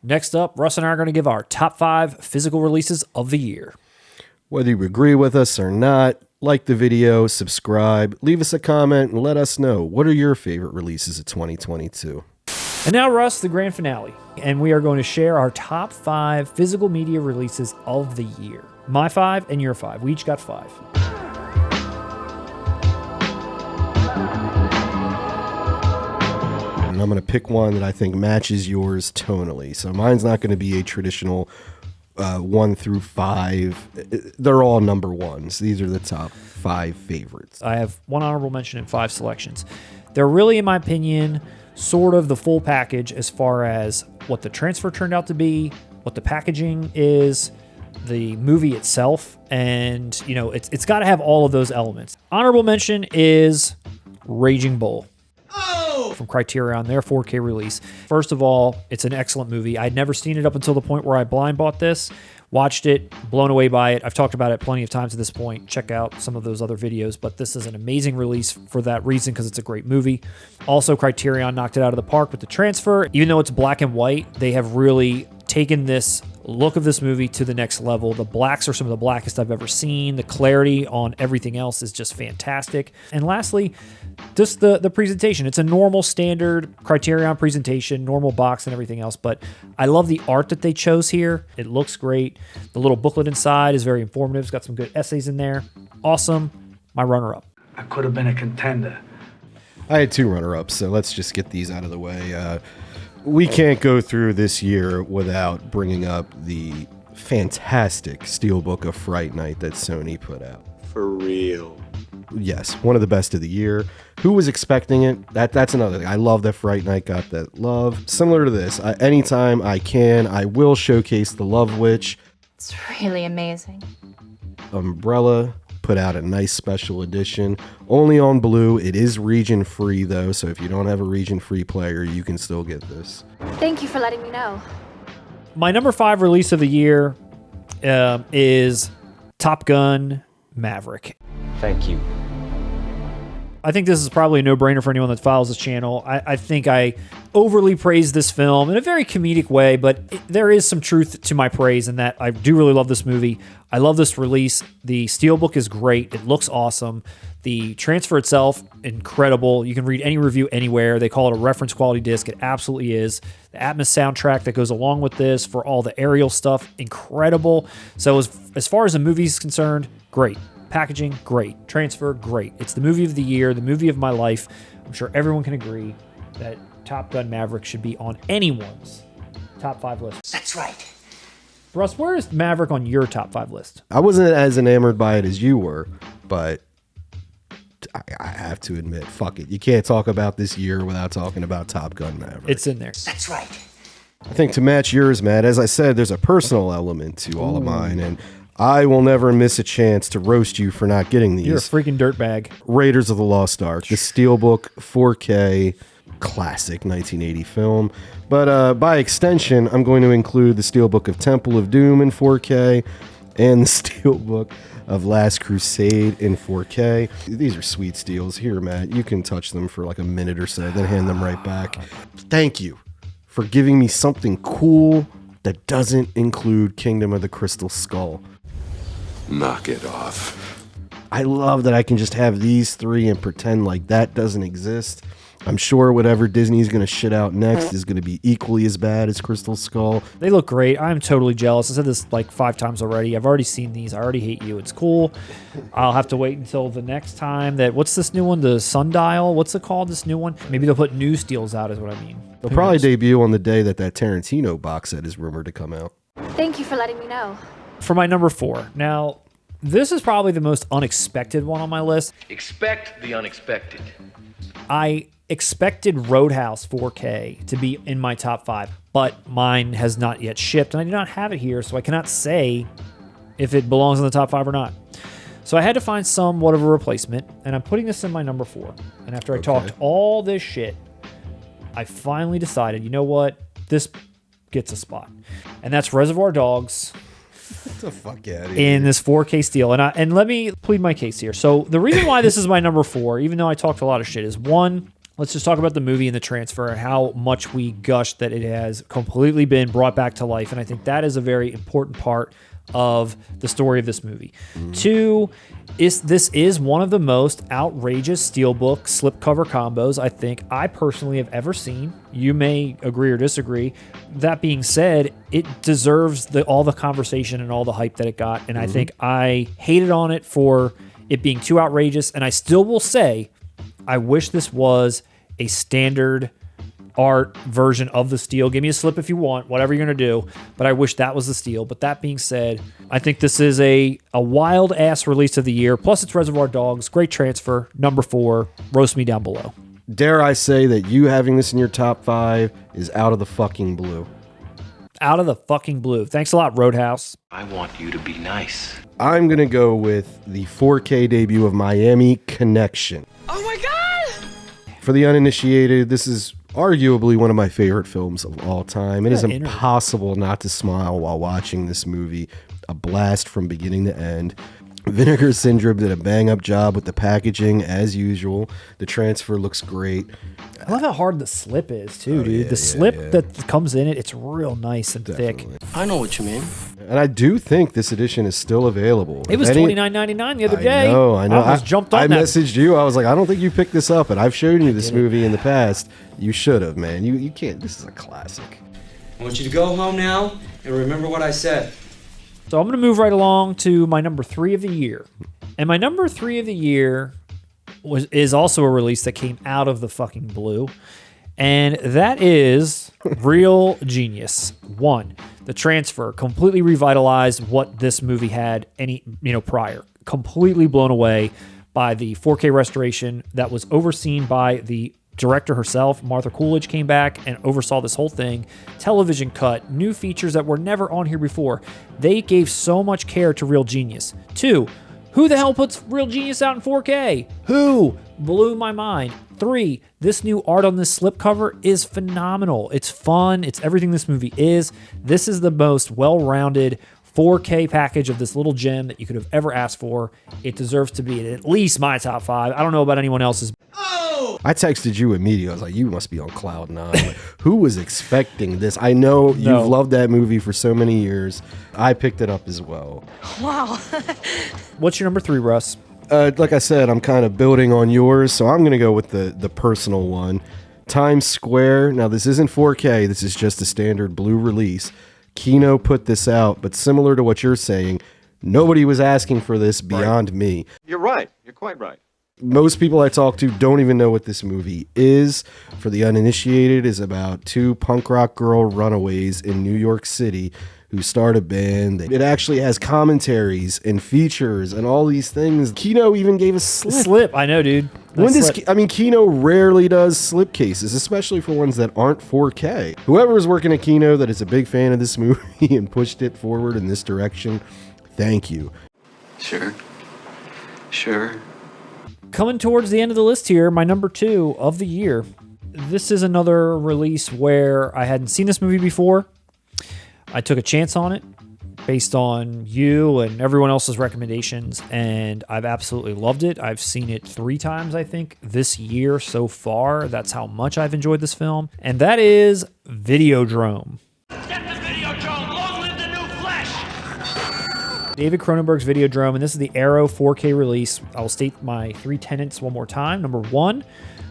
Next up, Russ and I are going to give our top 5 physical releases of the year. Whether you agree with us or not, like the video, subscribe, leave us a comment, and let us know what are your favorite releases of 2022. And now, Russ, the grand finale. And we are going to share our top 5 physical media releases of the year. My 5 and your 5. We each got 5. And I'm going to pick one that I think matches yours tonally. So mine's not going to be a traditional 1 through 5. They're all number ones. These are the top 5 favorites. I have one honorable mention and 5 selections. They're really, in my opinion, sort of the full package as far as what the transfer turned out to be, what the packaging is, the movie itself, and it's got to have all of those elements. Honorable mention is Raging Bull. From Criterion, their 4K release. First of all, it's an excellent movie. I'd never seen it up until the point where I blind bought this, watched it, blown away by it. I've talked about it plenty of times at this point. Check out some of those other videos, but this is an amazing release for that reason because it's a great movie. Also, Criterion knocked it out of the park with the transfer. Even though it's black and white, they have really taken this look of this movie to the next level. The blacks are some of the blackest I've ever seen. The clarity on everything else is just fantastic. And lastly, just the presentation. It's a normal standard Criterion presentation, normal box and everything else, but I love the art that they chose here. It looks great. The little booklet inside is very informative. It's got some good essays in there. Awesome. My runner-up. I could have been a contender. I had 2 runner-ups, so let's just get these out of the way. We can't go through this year without bringing up the fantastic Steelbook of Fright Night that Sony put out. For real. Yes, one of the best of the year. Who was expecting it? That's another thing. I love that Fright Night got that love. Similar to this, anytime I can, I will showcase the Love Witch. It's really amazing. Umbrella put out a nice special edition. Only on Blue. It is region free though, so if you don't have a region free player, you can still get this. Thank you for letting me know. My number 5 release of the year is Top Gun Maverick. Thank you. I think this is probably a no-brainer for anyone that follows this channel. I think I overly praise this film in a very comedic way, but there is some truth to my praise in that I do really love this movie. I love this release. The Steelbook is great. It looks awesome. The transfer itself, incredible. You can read any review anywhere. They call it a reference quality disc. It absolutely is. The Atmos soundtrack that goes along with this for all the aerial stuff, incredible. So as far as the movie is concerned, great. Packaging, great. Transfer, great. It's the movie of the year, the movie of my life. I'm sure everyone can agree that Top Gun Maverick should be on anyone's top 5 list. That's right. Russ, where is Maverick on your top 5 list? I wasn't as enamored by it as you were, but I have to admit, fuck it. You can't talk about this year without talking about Top Gun Maverick. It's in there. That's right. I think to match yours, Matt, as I said, there's a personal element to all of mine, and I will never miss a chance to roast you for not getting these. You're a freaking dirtbag. Raiders of the Lost Ark, the Steelbook 4K classic 1980 film. But by extension, I'm going to include the Steelbook of Temple of Doom in 4K and the Steelbook of Last Crusade in 4K. These are sweet steals. Here, Matt, you can touch them for like a minute or so, then hand them right back. Thank you for giving me something cool that doesn't include Kingdom of the Crystal Skull. Knock it off. I love that I can just have these 3 and pretend like that doesn't exist. I'm sure whatever Disney's going to shit out next is going to be equally as bad as Crystal Skull. They look great. I'm totally jealous. I said this like 5 times already. I've already seen these. I already hate you. It's cool. I'll have to wait until the next time that, what's this new one? The Sundial? What's it called, this new one? Maybe they'll put new steels out is what I mean. They'll probably debut on the day that Tarantino box set is rumored to come out. Thank you for letting me know. For my number 4. Now, this is probably the most unexpected one on my list. Expect the unexpected. I expected Roadhouse 4K to be in my top 5, but mine has not yet shipped, and I do not have it here, so I cannot say if it belongs in the top 5 or not. So I had to find somewhat of a replacement, and I'm putting this in my number 4. And after I talked all this shit, I finally decided, you know what? This gets a spot. And that's Reservoir Dogs. Get the fuck out of here. In this 4K steel. And let me plead my case here. So the reason why this is my number 4, even though I talked a lot of shit, is 1, let's just talk about the movie and the transfer and how much we gushed that it has completely been brought back to life. And I think that is a very important part of the story of this movie. Two, this is one of the most outrageous steelbook slipcover combos I think I personally have ever seen. You may agree or disagree. That being said, it deserves all the conversation and all the hype that it got. And I think I hated on it for it being too outrageous. And I still will say, I wish this was a standard art version of the steel. Give me a slip if you want, whatever you're going to do. But I wish that was the steel. But that being said, I think this is a wild ass release of the year. Plus it's Reservoir Dogs. Great transfer. Number 4. Roast me down below. Dare I say that you having this in your top 5 is out of the fucking blue. Out of the fucking blue. Thanks a lot, Roadhouse. I want you to be nice. I'm going to go with the 4K debut of Miami Connection. Oh my God! For the uninitiated, this is arguably one of my favorite films of all time. It is impossible not to smile while watching this movie. A blast from beginning to end. Vinegar Syndrome did a bang-up job with the packaging, as usual. The transfer looks great. I love how hard the slip is, too, dude. The slip that comes in it's real nice and thick. I know what you mean. And I do think this edition is still available. It was $29.99 the other day. I know. I almost jumped on that. I messaged you. I was like, I don't think you picked this up, and I've shown you this movie in the past. You should have, man. You can't. This is a classic. I want you to go home now and remember what I said. So I'm going to move right along to my number 3 of the year. And my number 3 of the year is also a release that came out of the fucking blue. And that is Real Genius 1. The transfer completely revitalized what this movie had prior. Completely blown away by the 4K restoration that was overseen by the director herself. Martha Coolidge came back and oversaw this whole thing. Television cut, new features that were never on here before. They gave so much care to Real Genius. 2, who the hell puts Real Genius out in 4K? Who? Blew my mind. 3, this new art on this slipcover is phenomenal. It's fun. It's everything this movie is. This is the most well-rounded 4K package of this little gem that you could have ever asked for. It deserves to be in at least my top 5. I don't know about anyone else's. I texted you immediately. I was like, you must be on cloud 9. Like, who was expecting this? I know you've loved that movie for so many years. I picked it up as well. Wow. What's your number 3, Russ? Like I said, I'm kind of building on yours, so I'm going to go with the personal one. Times Square. Now, this isn't 4K. This is just a standard blue release. Kino put this out, but similar to what you're saying, nobody was asking for this beyond me. You're right. You're quite right. Most people I talk to don't even know what this movie is. For the uninitiated, is about 2 punk rock girl runaways in New York City who start a band. It actually has commentaries and features and all these things. Kino even gave a slip. I know, dude. Kino rarely does slip cases, especially for ones that aren't 4K. Whoever is working at Kino that is a big fan of this movie and pushed it forward in this direction, thank you. Sure. Coming towards the end of the list here, my number 2 of the year. This is another release where I hadn't seen this movie before. I took a chance on it based on you and everyone else's recommendations, and I've absolutely loved it. I've seen it 3 times, I think, this year so far. That's how much I've enjoyed this film. And that is Videodrome. David Cronenberg's Videodrome, and this is the Arrow 4K release. I will state my 3 tenets one more time. Number 1,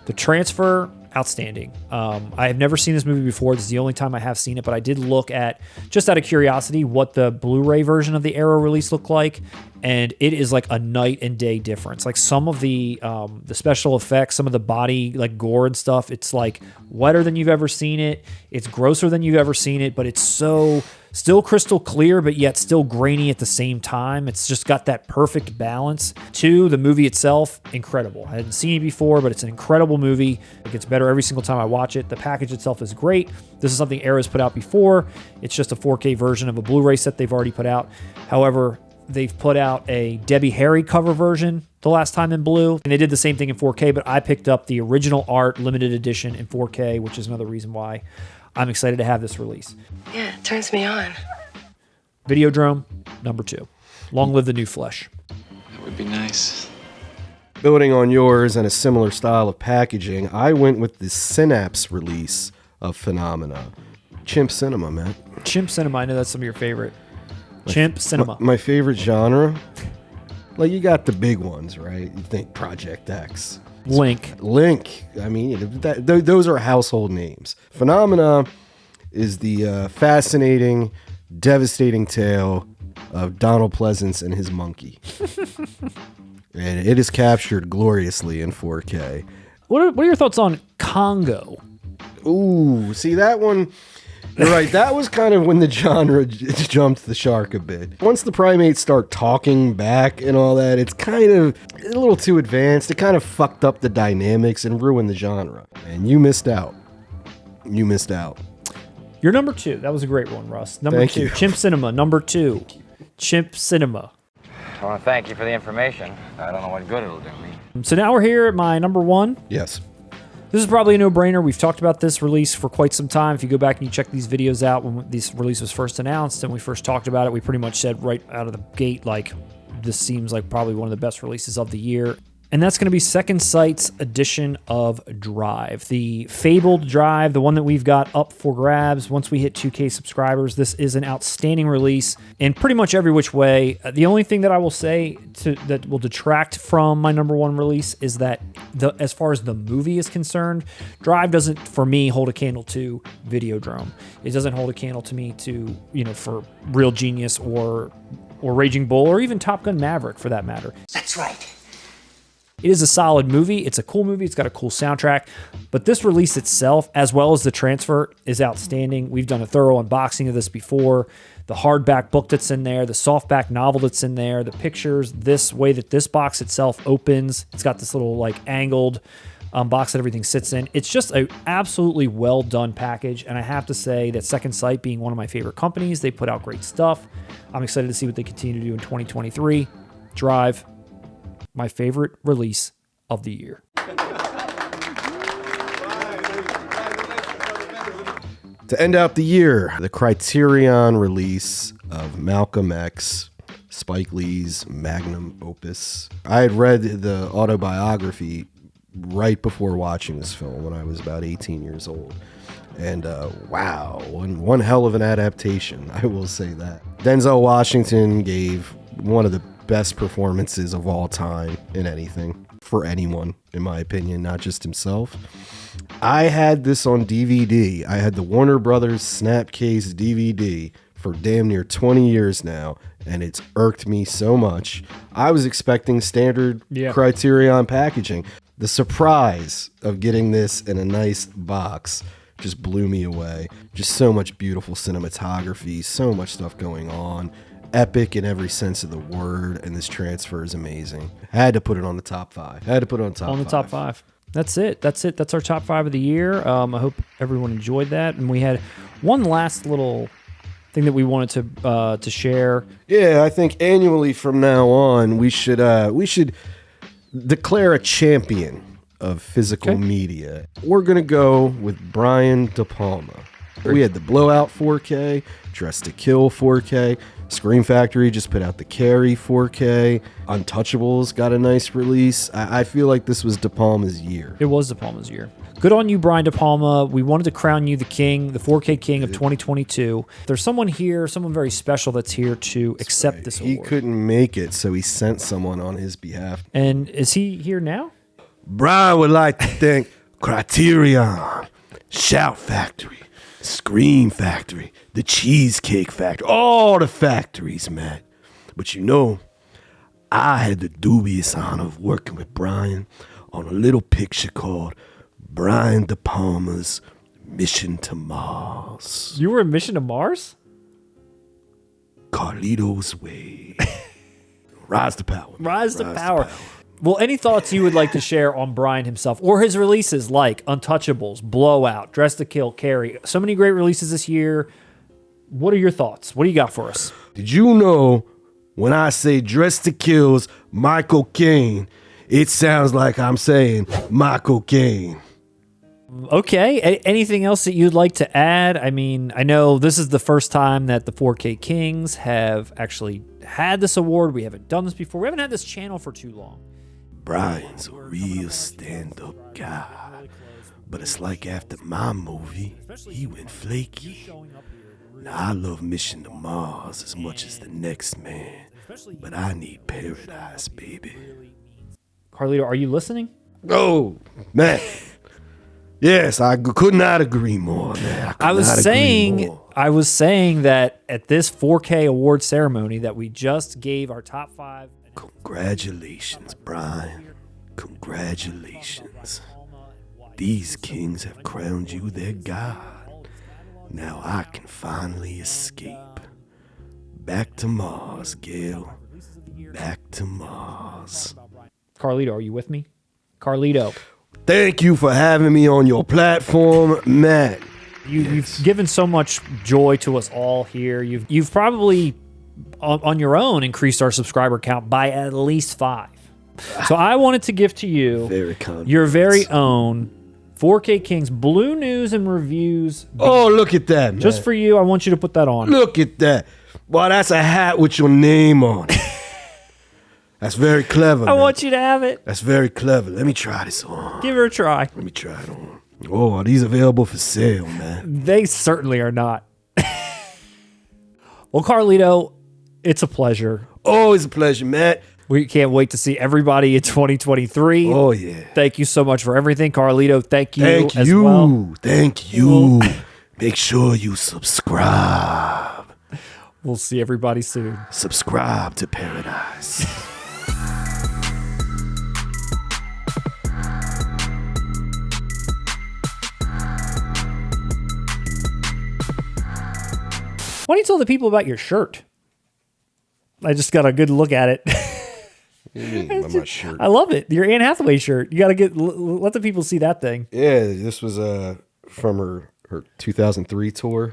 the transfer, outstanding. I have never seen this movie before. This is the only time I have seen it, but I did look at, just out of curiosity, what the Blu-ray version of the Arrow release looked like, and it is like a night and day difference. Like some of the special effects, some of the body like gore and stuff, it's like wetter than you've ever seen it. It's grosser than you've ever seen it, but it's so still crystal clear, but yet still grainy at the same time. It's just got that perfect balance. 2, the movie itself, incredible. I hadn't seen it before, but it's an incredible movie. It gets better every single time I watch it. The package itself is great. This is something Arrow's put out before. It's just a 4K version of a Blu-ray set they've already put out. However, they've put out a Debbie Harry cover version the last time in blue, and they did the same thing in 4K, but I picked up the original art limited edition in 4K, which is another reason why I'm excited to have this release. Yeah, it turns me on. Videodrome, number 2. Long live the new flesh. That would be nice. Building on yours and a similar style of packaging, I went with the Synapse release of Phenomena. Chimp Cinema, man. Chimp Cinema, I know that's some of your favorite. Chimp Cinema. My favorite genre? Like, you got the big ones, right? You think Project X. Link. I mean, those are household names. Phenomena is the fascinating, devastating tale of Donald Pleasance and his monkey. And it is captured gloriously in 4K. What are your thoughts on Congo? Ooh, see that one? You're right. That was kind of when the genre jumped the shark a bit. Once the primates start talking back and all that, it's kind of a little too advanced. It kind of fucked up the dynamics and ruined the genre. And you missed out. You missed out. You're number 2. That was a great one, Russ. Number Thank 2. you. Chimp Cinema. Number 2. Chimp Cinema. I want to thank you for the information. I don't know what good it'll do me. So now we're here at my number 1. Yes. This is probably a no-brainer. We've talked about this release for quite some time. If you go back and you check these videos out when this release was first announced and we first talked about it, we pretty much said right out of the gate, like, this seems like probably one of the best releases of the year. And that's going to be Second Sight's edition of Drive. The fabled Drive, the one that we've got up for grabs. Once we hit 2K subscribers, this is an outstanding release in pretty much every which way. The only thing that I will say that will detract from my number 1 release is that as far as the movie is concerned, Drive doesn't, for me, hold a candle to Videodrome. It doesn't hold a candle to me to, for Real Genius or Raging Bull or even Top Gun Maverick for that matter. That's right. It is a solid movie. It's a cool movie. It's got a cool soundtrack. But this release itself, as well as the transfer, is outstanding. We've done a thorough unboxing of this before. The hardback book that's in there, the softback novel that's in there, the pictures, this way that this box itself opens. It's got this little like angled box that everything sits in. It's just an absolutely well done package. And I have to say that Second Sight being one of my favorite companies, they put out great stuff. I'm excited to see what they continue to do in 2023. Drive. My favorite release of the year. To end out the year, the Criterion release of Malcolm X, Spike Lee's Magnum Opus. I had read the autobiography right before watching this film when I was about 18 years old. And wow, one hell of an adaptation, I will say that. Denzel Washington gave one of the best performances of all time in anything for anyone, in my opinion, not just himself. I had this on DVD. I had the Warner Brothers Snapcase DVD for damn near 20 years now, and it's irked me so much. I was expecting standard Criterion packaging. The surprise of getting this in a nice box just blew me away. Just so much beautiful cinematography, so much stuff going on. Epic in every sense of the word, and this transfer is amazing. Had to put it on the top 5. Had to put it on top 5. Top 5. That's it. That's our top 5 of the year. I hope everyone enjoyed that. And we had one last little thing that we wanted to share. Yeah, I think annually from now on, we should declare a champion of physical media. We're gonna go with Brian De Palma. We had the Blowout 4K, Dress to Kill 4K. Scream Factory just put out the Carrie 4K. Untouchables got a nice release. I feel like this was De Palma's year. It was De Palma's year. Good on you, Brian De Palma. We wanted to crown you the king, the 4K king of 2022. There's someone here, someone very special that's here to accept this award. He couldn't make it, so he sent someone on his behalf. And is he here now? Brian would like to thank Criterion, Shout Factory, Scream Factory, the Cheesecake Factory, all the factories, man. But I had the dubious honor of working with Brian on a little picture called Brian De Palma's Mission to Mars. You were in Mission to Mars? Carlito's Way. Rise to power. Rise to power. Well, any thoughts you would like to share on Brian himself or his releases like Untouchables, Blowout, Dress to Kill, Carrie? So many great releases this year. What are your thoughts? What do you got for us? Did you know when I say Dress to Kill's Michael Caine, it sounds like I'm saying Michael Caine? Okay. Anything else that you'd like to add? I mean, I know this is the first time that the 4K Kings have actually had this award. We haven't done this before. We haven't had this channel for too long. Brian's a real stand-up guy. But it's like after my movie, he went flaky. Now, I love Mission to Mars as much as the next man, but I need paradise, baby. Carlito, are you listening? Oh, man. Yes, I could not agree more, man. I was saying that at this 4K award ceremony that we just gave our top 5. Congratulations, Brian. Congratulations. These kings have crowned you their god. Now I can finally escape. Back to Mars, Gail. Back to Mars. Carlito, are you with me? Carlito. Thank you for having me on your platform, Matt. You've given so much joy to us all here. You've probably on your own increased our subscriber count by at least 5. So I wanted to give to you your very own 4K Kings Blue News and Reviews. Oh, look at that, man. Just for you, I want you to put that on. Look at that. Well, that's a hat with your name on it. That's very clever, I man. want you to have it. That's very clever. Let me try this on. Give her a try. Let me try it on. Oh, are these available for sale, man? They certainly are not. Well, Carlito, it's a pleasure. Oh, it's a pleasure, Matt. We can't wait to see everybody in 2023. Oh, yeah. Thank you so much for everything, Carlito. Thank you Thank as you. well. Thank you. Make sure you subscribe. We'll see everybody soon. Subscribe to paradise. Why don't you tell the people about your shirt? I just got a good look at it. What do you mean by my shirt? I love it. Your Anne Hathaway shirt. You got to let the people see that thing. Yeah, this was from her 2003 tour.